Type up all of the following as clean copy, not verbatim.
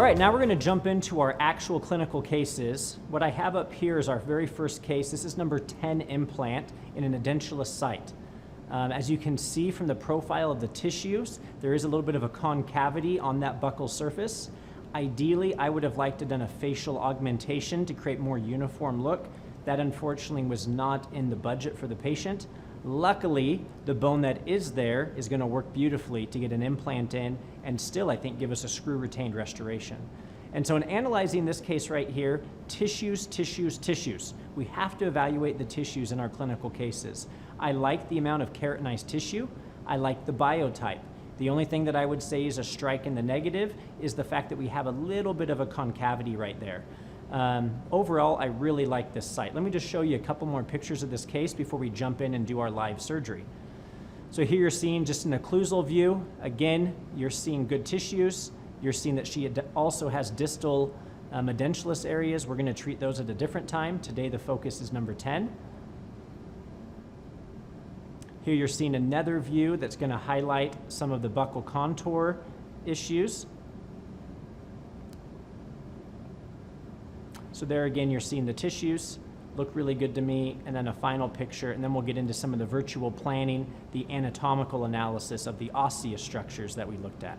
right, now we're going to jump into our actual clinical cases. What I have up here is our very first case. This is number 10 implant in an edentulous site. As you can see from the profile of the tissues, there is a little bit of a concavity on that buccal surface. Ideally, I would have liked to have done a facial augmentation to create more uniform look. That unfortunately was not in the budget for the patient. Luckily, the bone that is there is going to work beautifully to get an implant in and still, I think, give us a screw retained restoration. And so in analyzing this case right here, tissues, tissues, tissues. We have to evaluate the tissues in our clinical cases. I like the amount of keratinized tissue. I like the biotype. The only thing that I would say is a strike in the negative is the fact that we have a little bit of a concavity right there. Overall, I really like this site. Let me just show you a couple more pictures of this case before we jump in and do our live surgery. So here you're seeing just an occlusal view. Again, you're seeing good tissues. You're seeing that she also has distal edentulous areas. We're going to treat those at a different time. Today the focus is number 10. Here you're seeing another view that's going to highlight some of the buccal contour issues. So there again, you're seeing the tissues look really good to me, and then a final picture, and then we'll get into some of the virtual planning, the anatomical analysis of the osseous structures that we looked at.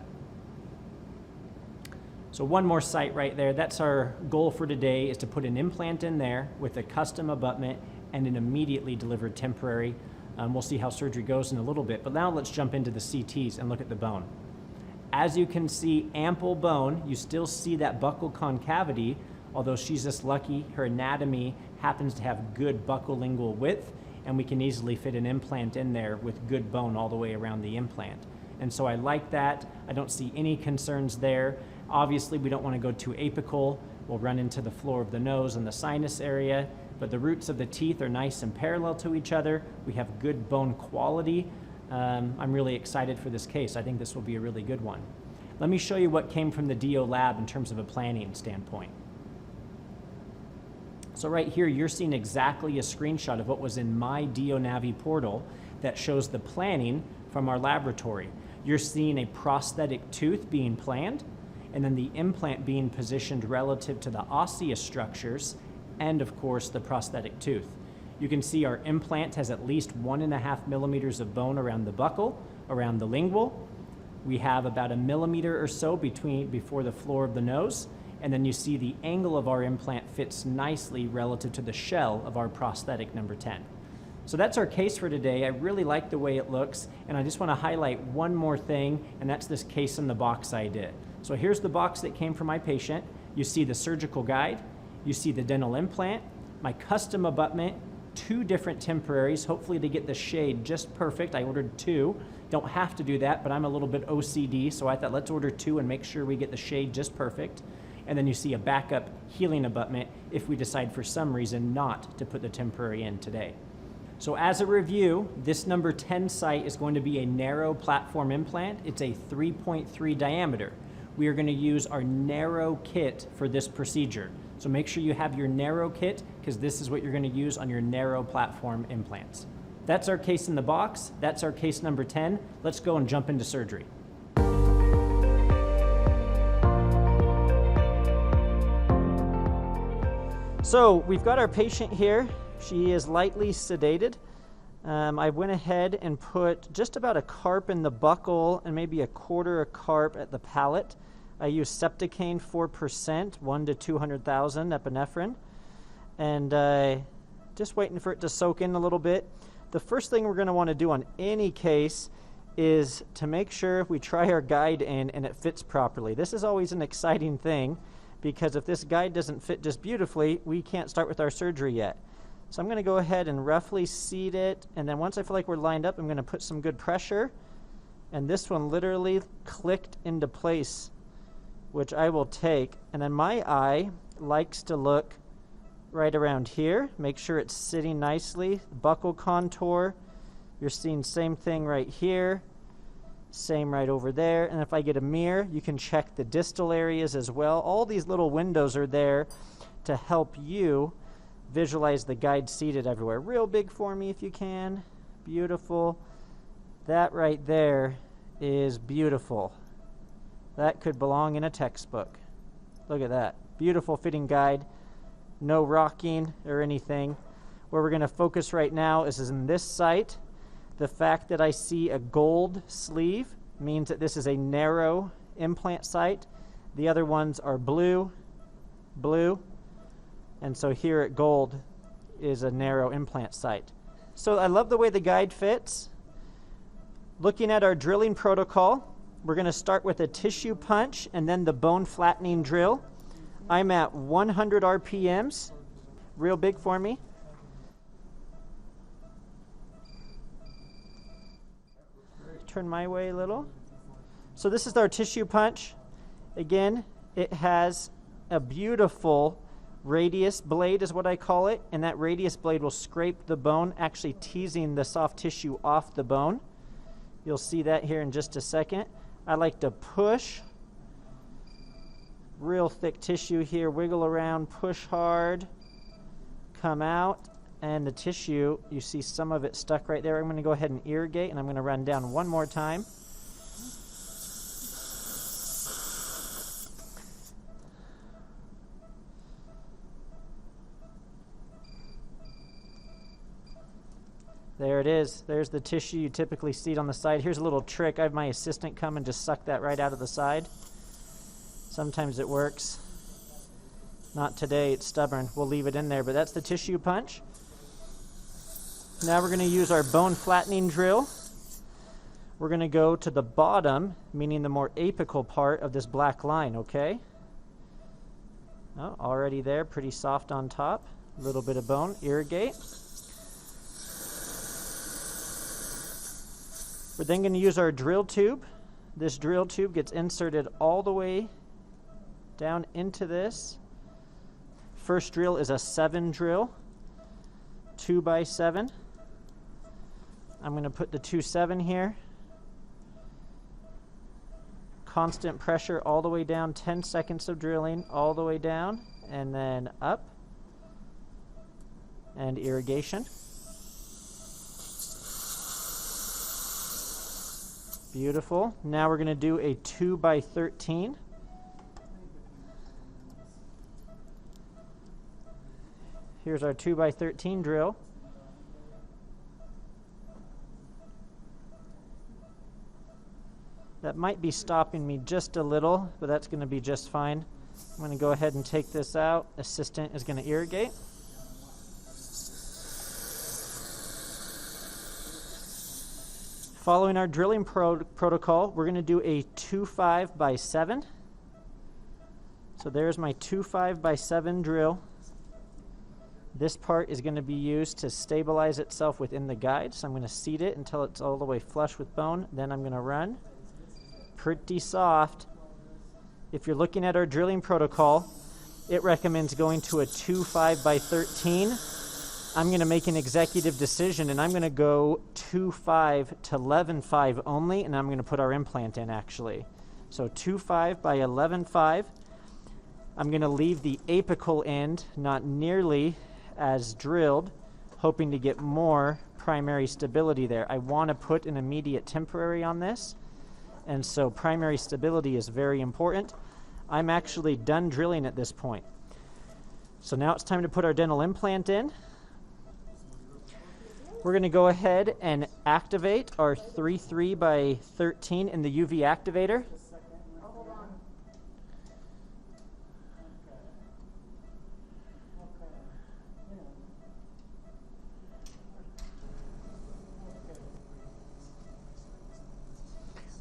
So one more site right there. That's our goal for today, is to put an implant in there with a custom abutment and an immediately delivered temporary. We'll see how surgery goes in a little bit, but now let's jump into the CTs and look at the bone. As you can see, ample bone. You still see that buccal concavity, although she's just lucky her anatomy happens to have good buccal lingual width, and we can easily fit an implant in there with good bone all the way around the implant. And so I like that. I don't see any concerns there. Obviously, we don't want to go too apical. We'll run into the floor of the nose and the sinus area, but the roots of the teeth are nice and parallel to each other. We have good bone quality. I'm really excited for this case. I think this will be a really good one. Let me show you what came from the DO lab in terms of a planning standpoint. So right here, you're seeing exactly a screenshot of what was in my DO Navi portal that shows the planning from our laboratory. You're seeing a prosthetic tooth being planned, and then the implant being positioned relative to the osseous structures, and of course the prosthetic tooth. You can see our implant has at least 1.5 millimeters of bone around the buccal, around the lingual. We have about 1 millimeter or so before the floor of the nose, and then you see the angle of our implant fits nicely relative to the shell of our prosthetic number 10. So that's our case for today. I really like the way it looks, and I just want to highlight one more thing, and that's this case in the box I did. So here's the box that came from my patient. You see the surgical guide, you see the dental implant, my custom abutment, 2 different temporaries, hopefully to get the shade just perfect. I ordered 2. Don't have to do that, but I'm a little bit OCD, so I thought let's order 2 and make sure we get the shade just perfect. And then you see a backup healing abutment if we decide for some reason not to put the temporary in today. So as a review, this number 10 site is going to be a narrow platform implant. It's a 3.3 diameter. We are going to use our narrow kit for this procedure. So make sure you have your narrow kit, because this is what you're going to use on your narrow platform implants. That's our case in the box. That's our case number 10. Let's go and jump into surgery. So we've got our patient here. She is lightly sedated. I went ahead and put just about a carp in the buccal and maybe a quarter a carp at the palate. I used Septicaine 4%, 1 to 200,000 epinephrine, and just waiting for it to soak in a little bit. The first thing we're going to want to do on any case is to make sure we try our guide in and it fits properly. This is always an exciting thing, because if this guide doesn't fit just beautifully, we can't start with our surgery yet. So I'm going to go ahead and roughly seat it, and then once I feel like we're lined up, I'm going to put some good pressure, and this one literally clicked into place, which I will take. And then my eye likes to look right around here. Make sure it's sitting nicely. Buccal contour, you're seeing same thing right here, same right over there. And if I get a mirror, you can check the distal areas as well. All these little windows are there to help you visualize the guide seated everywhere. Real big for me if you can. Beautiful. That right there is beautiful. That could belong in a textbook. Look at that. Beautiful fitting guide. No rocking or anything. Where we're going to focus right now is in this site. The fact that I see a gold sleeve means that this is a narrow implant site. The other ones are blue, blue, and so here at gold is a narrow implant site. So I love the way the guide fits. Looking at our drilling protocol, we're going to start with a tissue punch and then the bone flattening drill. I'm at 100 RPMs, real big for me. Turn my way a little. So this is our tissue punch. Again, it has a beautiful radius blade is what I call it, and that radius blade will scrape the bone, actually teasing the soft tissue off the bone. You'll see that here in just a second. I like to push. Real thick tissue here, wiggle around, push hard, come out, and the tissue, you see some of it stuck right there. I'm going to go ahead and irrigate, and I'm going to run down one more time. There it is. There's the tissue. You typically see it on the side. Here's a little trick. I have my assistant come and just suck that right out of the side. Sometimes it works. Not today. It's stubborn. We'll leave it in there. But that's the tissue punch. Now we're going to use our bone flattening drill. We're going to go to the bottom, meaning the more apical part of this black line, okay? Oh, already there. Pretty soft on top. A little bit of bone. Irrigate. We're then going to use our drill tube. This drill tube gets inserted all the way down into this. First drill is a 7 drill, 2x7. I'm going to put the 2-7 here. Constant pressure all the way down, 10 seconds of drilling all the way down, and then up, and irrigation. Beautiful. Now we're going to do a 2x13. Here's our 2x13 drill. That might be stopping me just a little, but that's going to be just fine. I'm going to go ahead and take this out. Assistant is going to irrigate. Following our drilling protocol, we're going to do a 2-5x7. So there's my 2-5x7 drill. This part is going to be used to stabilize itself within the guide. So I'm going to seat it until it's all the way flush with bone. Then I'm going to run. Pretty soft. If you're looking at our drilling protocol, it recommends going to a 2-5x13. I'm going to make an executive decision, and I'm going to go 2-5 to 11-5 only, and I'm going to put our implant in, actually. So 2-5x11-5. I'm going to leave the apical end not nearly as drilled, hoping to get more primary stability there. I want to put an immediate temporary on this, and so primary stability is very important. I'm actually done drilling at this point. So now it's time to put our dental implant in. We're going to go ahead and activate our 3-3x13 in the UV activator.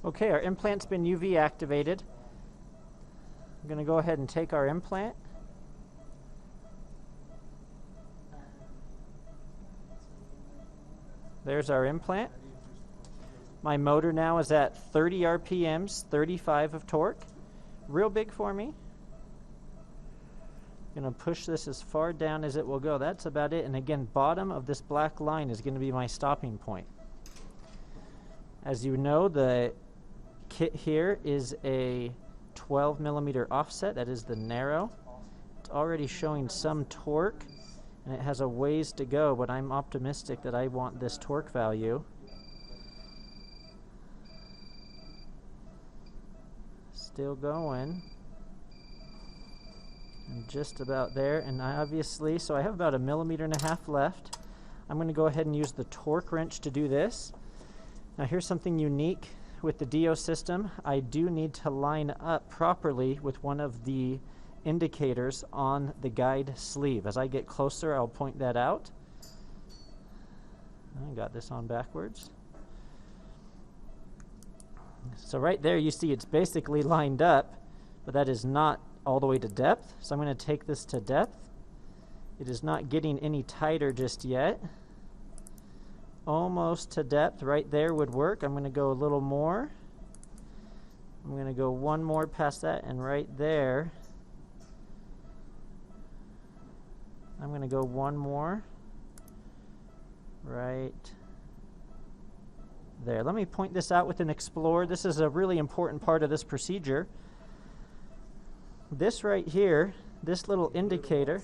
Okay, our implant's been UV activated. I'm going to go ahead and take our implant. There's our implant. My motor now is at 30 RPMs, 35 of torque. Real big for me. I'm going to push this as far down as it will go. That's about it. And again, bottom of this black line is going to be my stopping point. As you know, the kit here is a 12 millimeter offset. That is the narrow. It's already showing some torque, and it has a ways to go, but I'm optimistic that I want this torque value. Still going. And just about there, and obviously, so I have about 1.5 millimeters left. I'm going to go ahead and use the torque wrench to do this. Now here's something unique with the DO system. I do need to line up properly with one of the indicators on the guide sleeve. As I get closer, I'll point that out. I got this on backwards. So right there you see it's basically lined up, but that is not all the way to depth. So I'm going to take this to depth. It is not getting any tighter just yet. Almost to depth. Right there would work. I'm going to go a little more. I'm going to go one more past that, and right there I'm going to go one more right there. Let me point this out with an Explorer. This is a really important part of this procedure. This right here, this little indicator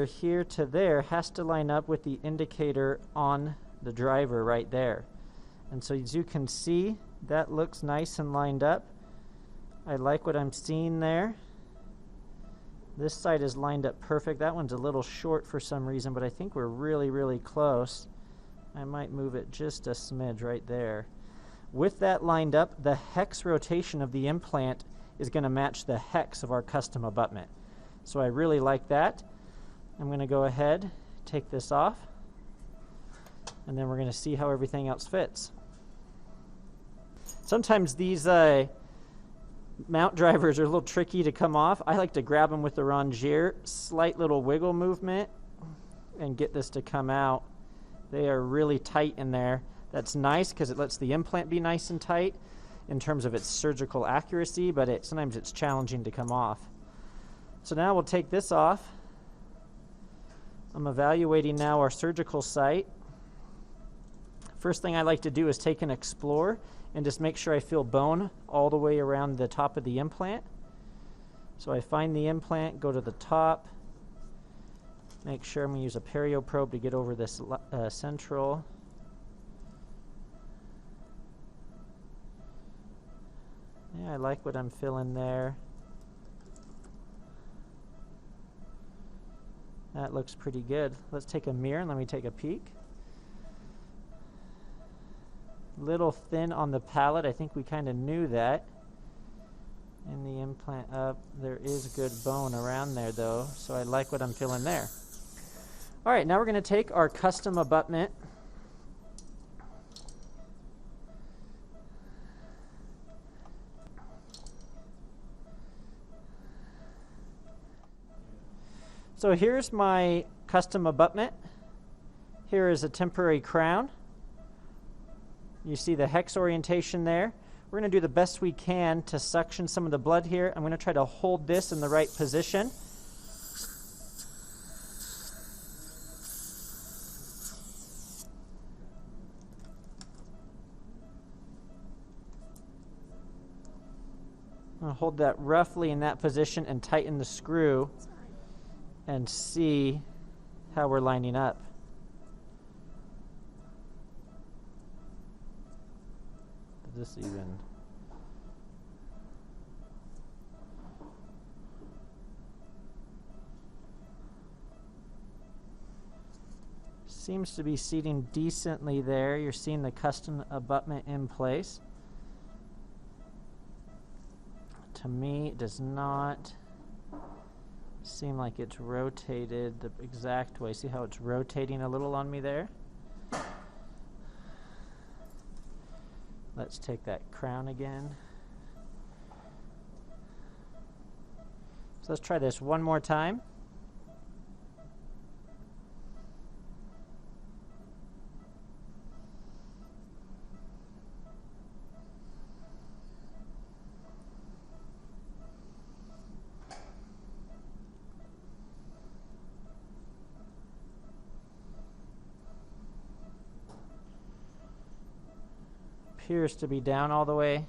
here to there has to line up with the indicator on the driver right there. And so as you can see, that looks nice and lined up. I like what I'm seeing there. This side is lined up perfect. That one's a little short for some reason, but I think we're really, really close. I might move it just a smidge right there. With that lined up, the hex rotation of the implant is going to match the hex of our custom abutment. So I really like that. I'm going to go ahead, take this off, and then we're going to see how everything else fits. Sometimes these mount drivers are a little tricky to come off. I like to grab them with the rongier, slight little wiggle movement, and get this to come out. They are really tight in there. That's nice because it lets the implant be nice and tight in terms of its surgical accuracy, but sometimes it's challenging to come off. So now we'll take this off. I'm evaluating now our surgical site. First thing I like to do is take an Explorer and just make sure I feel bone all the way around the top of the implant. So I find the implant, go to the top, make sure I'm going to use a perio probe to get over this central. Yeah, I like what I'm feeling there. That looks pretty good. Let's take a mirror and let me take a peek. Little thin on the palate. I think we kind of knew that. In the implant up, there is good bone around there though, so I like what I'm feeling there. All right, now we're going to take our custom abutment. So here's my custom abutment. Here is a temporary crown. You see the hex orientation there. We're going to do the best we can to suction some of the blood here. I'm going to try to hold this in the right position. I'm going to hold that roughly in that position and tighten the screw and see how we're lining up. Does this even... Seems to be seating decently there. You're seeing the custom abutment in place. To me, it does not seem like it's rotated the exact way. See how it's rotating a little on me there? Let's take that crown again. So let's try this one more time. Appears to be down all the way.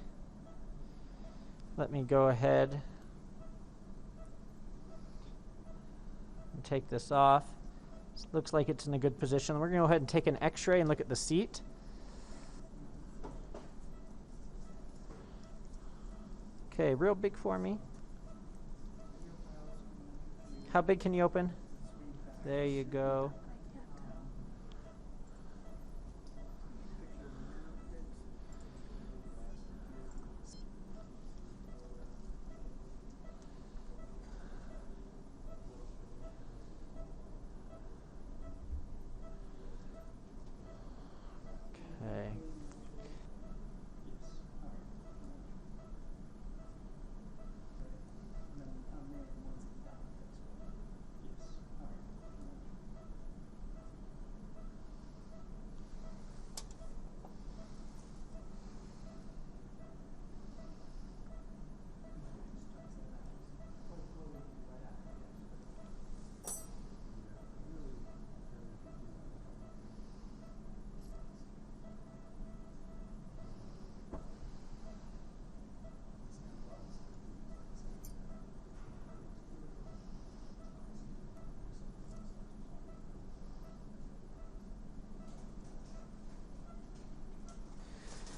Let me go ahead and take this off. This looks like it's in a good position. We're going to go ahead and take an x-ray and look at the seat. Okay, real big for me. How big can you open? There you go. Okay.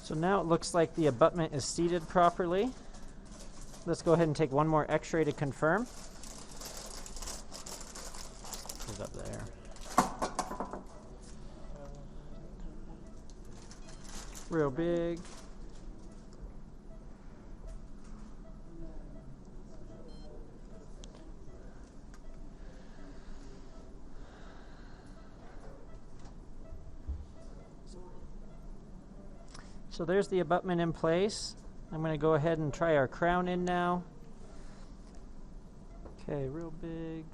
So now it looks like the abutment is seated properly. Let's go ahead and take one more x-ray to confirm. Put it up there. Real big. So there's the abutment in place. I'm going to go ahead and try our crown in now. Okay, real big.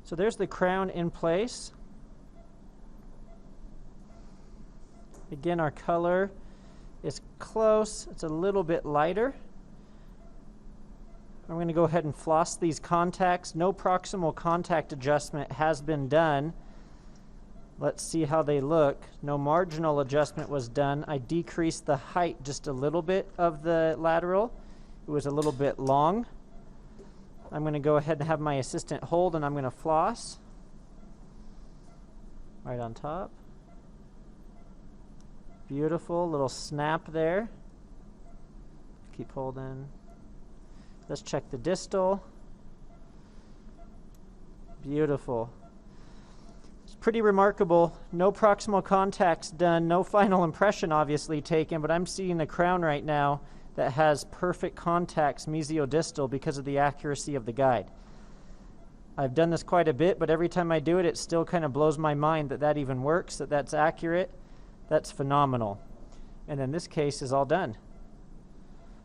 So there's the crown in place. Again, our color is close. It's a little bit lighter. I'm going to go ahead and floss these contacts. No proximal contact adjustment has been done. Let's see how they look. No marginal adjustment was done. I decreased the height just a little bit of the lateral. It was a little bit long. I'm going to go ahead and have my assistant hold, and I'm going to floss right on top. Beautiful little snap there. Keep holding. Let's check the distal. Beautiful. It's pretty remarkable. No proximal contacts done, no final impression obviously taken, but I'm seeing a crown right now that has perfect contacts mesiodistal because of the accuracy of the guide. I've done this quite a bit, but every time I do it, it still kind of blows my mind that that even works, that that's accurate. That's phenomenal. And then this case is all done.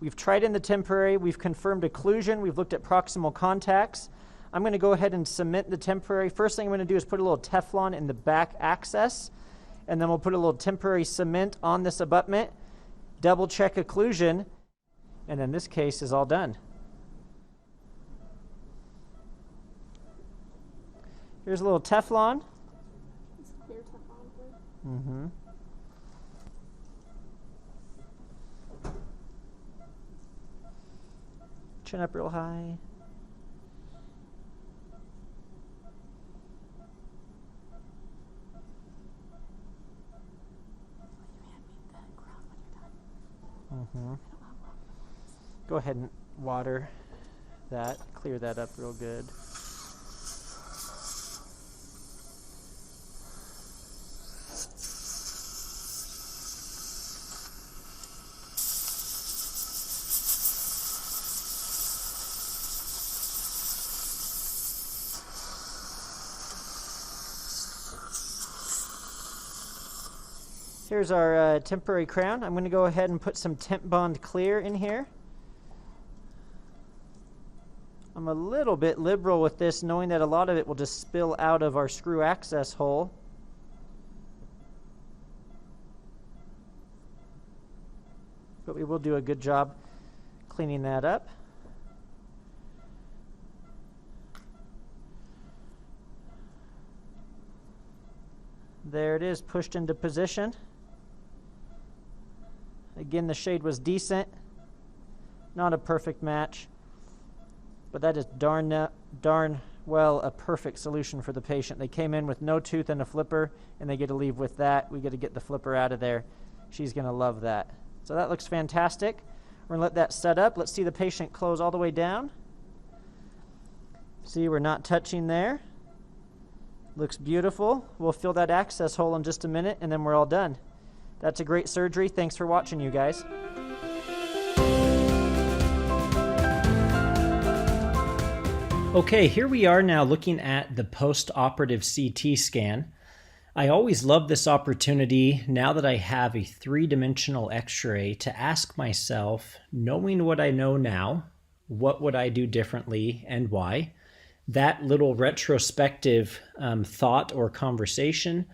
We've tried in the temporary, we've confirmed occlusion, we've looked at proximal contacts. I'm going to go ahead and cement the temporary. First thing I'm going to do is put a little Teflon in the back access, and then we'll put a little temporary cement on this abutment, double check occlusion, and then this case is all done. Here's a little Teflon. Mm-hmm. Chin up real high. Mm-hmm. Go ahead and water that, clear that up real good. Here's our temporary crown. I'm going to go ahead and put some temp bond clear in here. I'm a little bit liberal with this, knowing that a lot of it will just spill out of our screw access hole. But we will do a good job cleaning that up. There it is, pushed into position. Again, the shade was decent. Not a perfect match. But that is darn well a perfect solution for the patient. They came in with no tooth and a flipper, and they get to leave with that. We get to get the flipper out of there. She's going to love that. So that looks fantastic. We're going to let that set up. Let's see the patient close all the way down. See, we're not touching there. Looks beautiful. We'll fill that access hole in just a minute, and then we're all done. That's a great surgery. Thanks for watching, you guys. Okay, here we are now looking at the post-operative CT scan. I always love this opportunity now that I have a three-dimensional x-ray to ask myself, knowing what I know now, what would I do differently and why? That little retrospective thought or conversation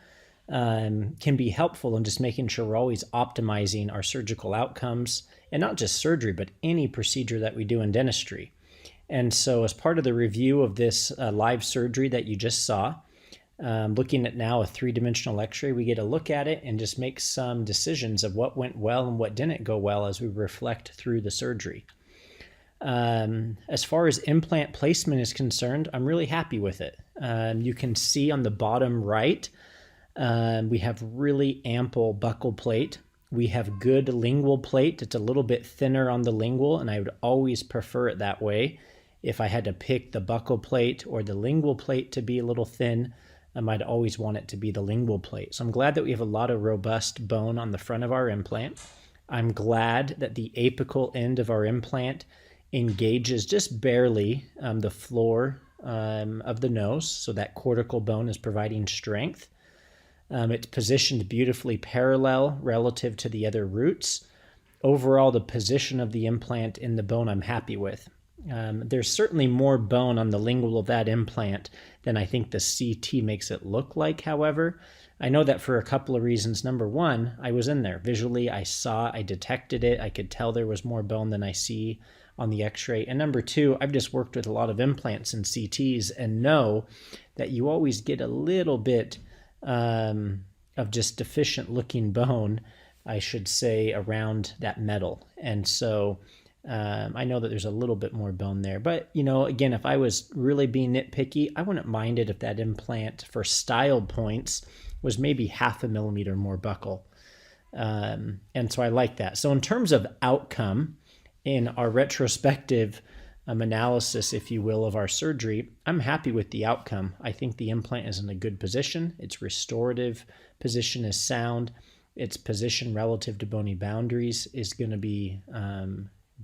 can be helpful in just making sure we're always optimizing our surgical outcomes, and not just surgery, but any procedure that we do in dentistry. And so as part of the review of this live surgery that you just saw, looking at now a three-dimensional x-ray, we get to look at it and just make some decisions of what went well and what didn't go well as we reflect through the surgery. As far as implant placement is concerned, I'm really happy with it. You can see on the bottom right, we have really ample buccal plate. We have good lingual plate. It's a little bit thinner on the lingual, and I would always prefer it that way. If I had to pick the buccal plate or the lingual plate to be a little thin, I'd always want it to be the lingual plate. So I'm glad that we have a lot of robust bone on the front of our implant. I'm glad that the apical end of our implant engages just barely the floor of the nose, so that cortical bone is providing strength. It's positioned beautifully parallel relative to the other roots. Overall, the position of the implant in the bone I'm happy with. There's certainly more bone on the lingual of that implant than I think the CT makes it look like, however. I know that for a couple of reasons. Number one, I was in there. Visually, I detected it. I could tell there was more bone than I see on the x-ray. And number two, I've just worked with a lot of implants and CTs and know that you always get a little bit of just deficient looking bone, I should say, around that metal. And so I know that there's a little bit more bone there. But, you know, again, if I was really being nitpicky, I wouldn't mind it if that implant for style points was maybe 0.5 millimeter more buccal. And so I like that. So in terms of outcome in our retrospective analysis, if you will, of our surgery, I'm happy with the outcome. I think the implant is in a good position. Its restorative position is sound. Its position relative to bony boundaries is going to be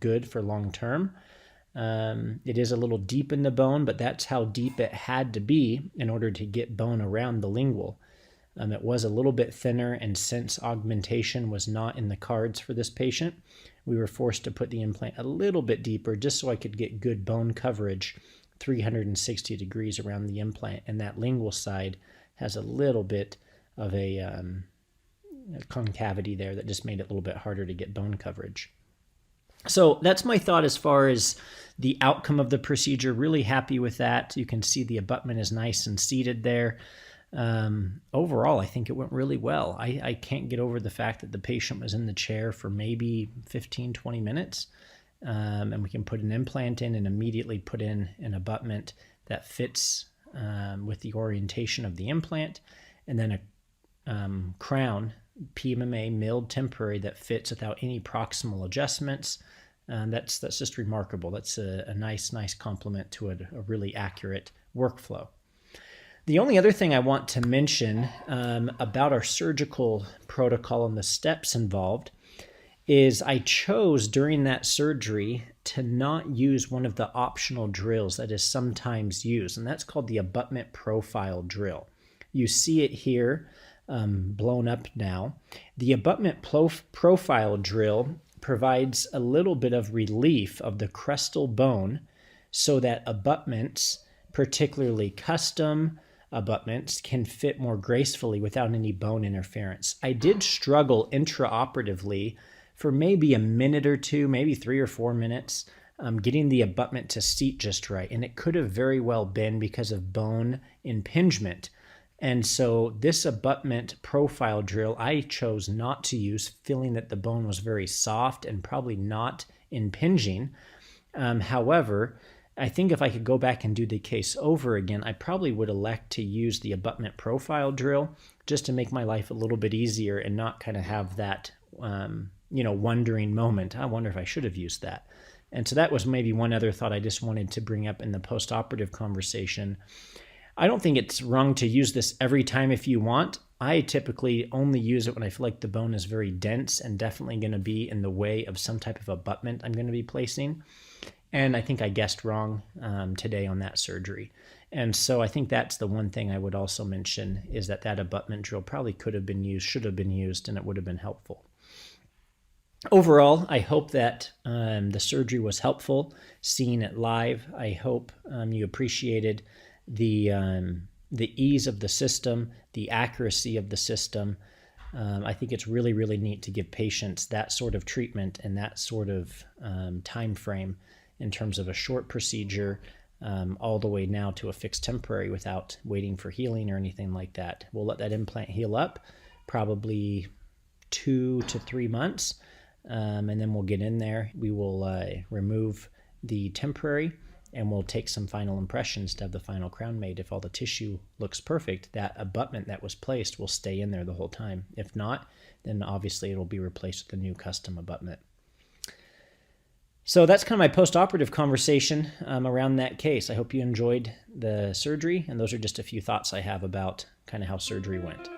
good for long term. It is a little deep in the bone, but that's how deep it had to be in order to get bone around the lingual. It was a little bit thinner, and since augmentation was not in the cards for this patient, we were forced to put the implant a little bit deeper just so I could get good bone coverage 360 degrees around the implant. And that lingual side has a little bit of a concavity there that just made it a little bit harder to get bone coverage. So that's my thought as far as the outcome of the procedure. Really happy with that. You can see the abutment is nice and seated there. Overall, I think it went really well. I can't get over the fact that the patient was in the chair for maybe 15-20 minutes, and we can put an implant in and immediately put in an abutment that fits with the orientation of the implant, and then a crown, PMMA milled temporary, that fits without any proximal adjustments. That's just remarkable. That's a nice complement to a really accurate workflow. The only other thing I want to mention about our surgical protocol and the steps involved is I chose during that surgery to not use one of the optional drills that is sometimes used, and that's called the abutment profile drill. You see it here blown up now. The abutment profile drill provides a little bit of relief of the crestal bone so that abutments, particularly custom abutments, can fit more gracefully without any bone interference. I did struggle intraoperatively for maybe a minute or two, maybe 3 or 4 minutes, getting the abutment to seat just right. And it could have very well been because of bone impingement. And so this abutment profile drill I chose not to use, feeling that the bone was very soft and probably not impinging. However, I think if I could go back and do the case over again, I probably would elect to use the abutment profile drill just to make my life a little bit easier and not kind of have that, wondering moment. I wonder if I should have used that. And so that was maybe one other thought I just wanted to bring up in the post-operative conversation. I don't think it's wrong to use this every time if you want. I typically only use it when I feel like the bone is very dense and definitely going to be in the way of some type of abutment I'm going to be placing. And I think I guessed wrong today on that surgery. And so I think that's the one thing I would also mention is that abutment drill probably could have been used, should have been used, and it would have been helpful. Overall, I hope that the surgery was helpful, seeing it live. I hope you appreciated the ease of the system, the accuracy of the system. I think it's really, really neat to give patients that sort of treatment and that sort of time frame in terms of a short procedure all the way now to a fixed temporary without waiting for healing or anything like that. We'll let that implant heal up probably 2 to 3 months, and then we'll get in there. We will remove the temporary and we'll take some final impressions to have the final crown made. If all the tissue looks perfect, that abutment that was placed will stay in there the whole time. If not, then obviously it'll be replaced with a new custom abutment. So that's kind of my post-operative conversation around that case. I hope you enjoyed the surgery, and those are just a few thoughts I have about kind of how surgery went.